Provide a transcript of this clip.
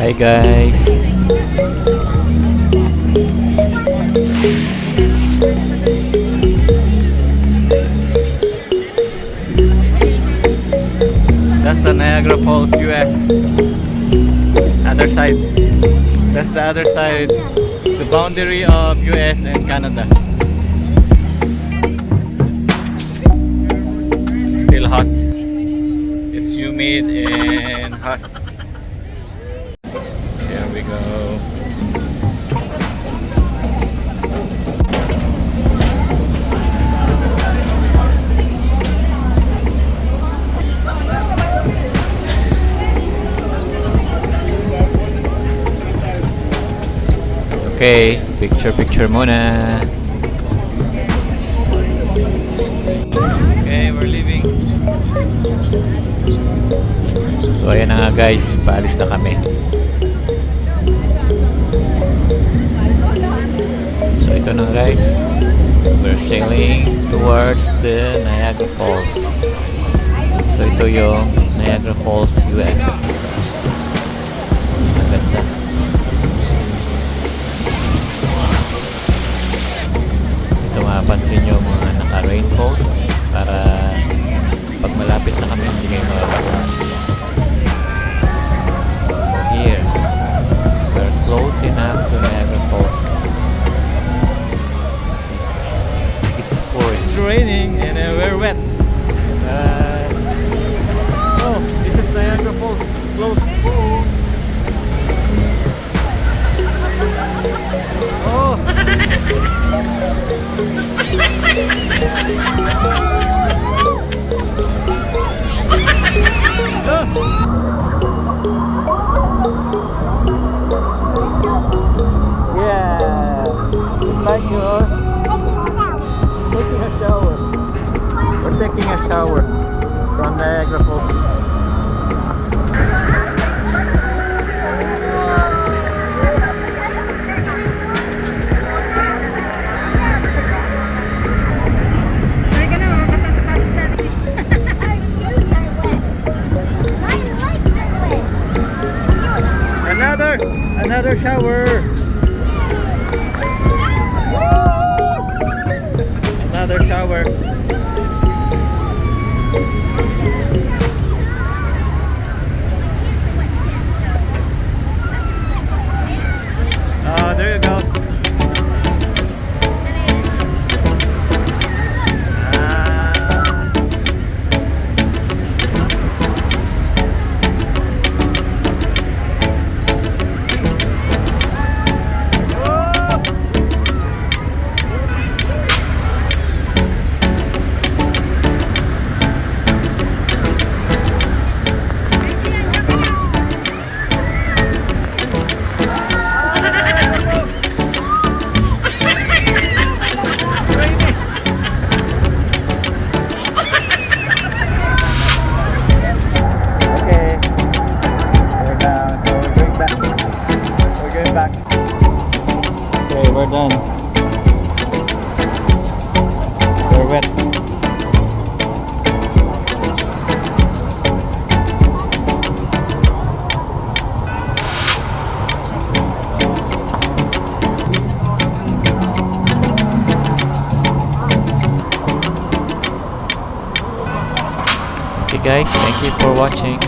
Hi guys. That's the Niagara Falls, US. Other side. That's the other side. The boundary of US and Canada. Still hot. It's humid and hot. Here we go. Okay, picture muna. Okay, we're leaving. So ayan na nga guys, paalis na kami. So ito na guys, we're sailing towards the Niagara Falls. So ito yung Niagara Falls, US. Ang ganda. Ito mapapansin nyo mga naka-raincoat para pag malapit na kami hindi kayo mababasa. So here, we're close enough to Niagara Falls. It's pouring. It's raining and we're wet. Oh, this is Niagara Falls. Close. Oh! Yeah, it's like you're taking a shower. We're taking a shower from Niagara Falls. Another shower. Another shower. Oh, there you go. Okay, we're done. We're wet. Okay guys, thank you for watching.